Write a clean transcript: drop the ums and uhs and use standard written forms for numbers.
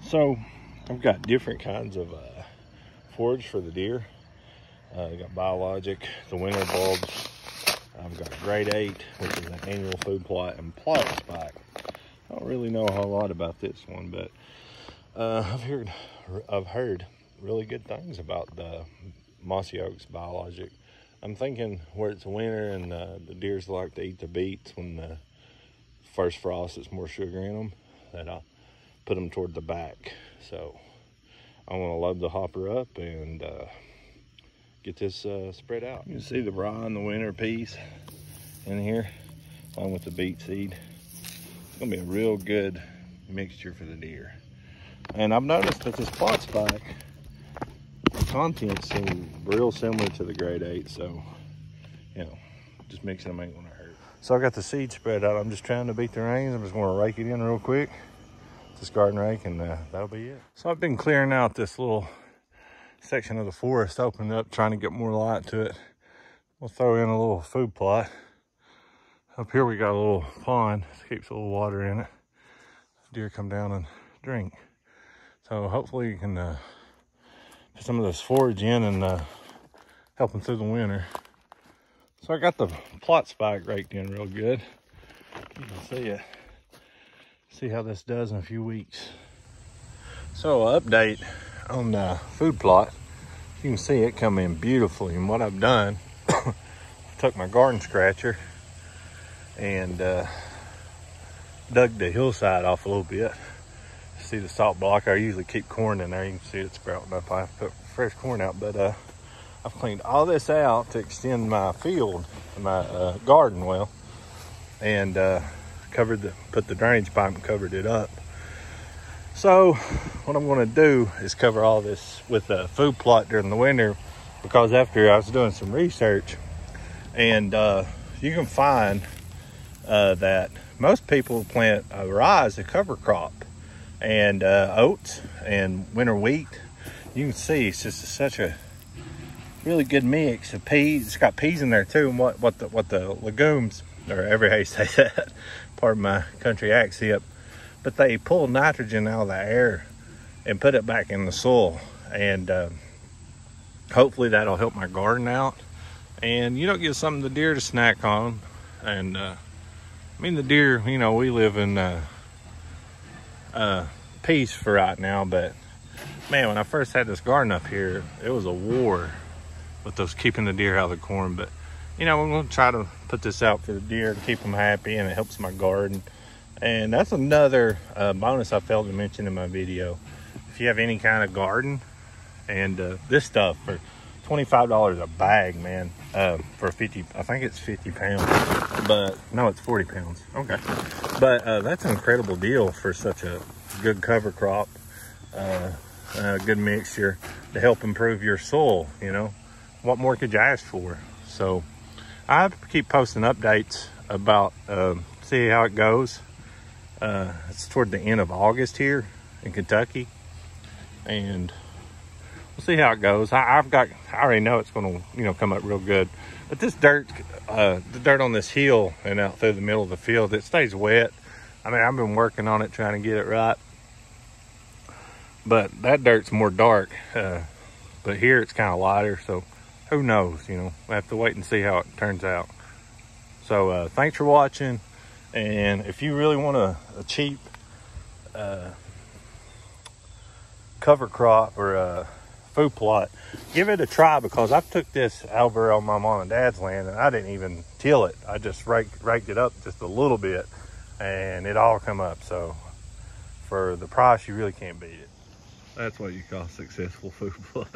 So I've got different kinds of forage for the deer. I got biologic, the winter bulbs. I've got grade 8, which is an annual food plot, and plot spike. I don't really know a whole lot about this one, but I've heard really good things about the Mossy Oaks biologic. I'm thinking where it's winter and the deers like to eat the beets when the first frost, it's more sugar in them, that I'll put them toward the back. So I want to load the hopper up and get this spread out. You can see the rye and the winter peas in here, along with the beet seed. It's gonna be a real good mixture for the deer. And I've noticed that this plot spike, the contents seem real similar to the grade 8, so you know, just mixing them ain't gonna hurt. So I got the seed spread out. I'm just trying to beat the rains. I'm just gonna rake it in real quick, this garden rake, and that'll be it. So I've been clearing out this little section of the forest, opening up, trying to get more light to it. We'll throw in a little food plot. Up here we got a little pond, keeps a little water in it. Deer come down and drink. So hopefully you can put some of this forage in and help them through the winter. So I got the plot spike raked in real good. You can see it. See how this does in a few weeks. So update on the food plot. You can see it come in beautifully. And what I've done, I took my garden scratcher and dug the hillside off a little bit. See the salt block? I usually keep corn in there. You can see it sprouting up. I put fresh corn out, but I've cleaned all this out to extend my field, my garden well, and put the drainage pipe and covered it up. So what I'm going to do is cover all this with a food plot during the winter, because after I was doing some research, and you can find that most people plant rye as a cover crop, and oats and winter wheat. You can see it's just such a really good mix of peas. It's got peas in there too, and what the legumes, or ever how you say that, pardon my country accent, but they pull nitrogen out of the air and put it back in the soil, and hopefully that'll help my garden out. And you don't get something the deer to snack on. And I mean, the deer, you know, we live in peace for right now, but man, when I first had this garden up here, it was a war with those keeping the deer out of the corn. But you know, I'm gonna try to put this out for the deer to keep them happy, and it helps my garden. And that's another bonus I failed to mention in my video. If you have any kind of garden, and this stuff for $25 a bag, man, for 50, I think it's 50 pounds, but no, it's 40 pounds. Okay. But that's an incredible deal for such a good cover crop, a good mixture to help improve your soil. You know, what more could you ask for? So I keep posting updates about, see how it goes. It's toward the end of August here in Kentucky, and we'll see how it goes. I already know it's going to, you know, come up real good. But this dirt, the dirt on this hill and out through the middle of the field, it stays wet. I mean, I've been working on it, trying to get it right. But that dirt's more dark. But here it's kind of lighter, so who knows, you know. We have to wait and see how it turns out. So thanks for watching. And if you really want a cheap cover crop or a food plot, give it a try, because I took this Albert on my mom and dad's land and I didn't even till it. I just raked it up just a little bit and it all come up. So for the price, you really can't beat it. That's what you call successful food plot.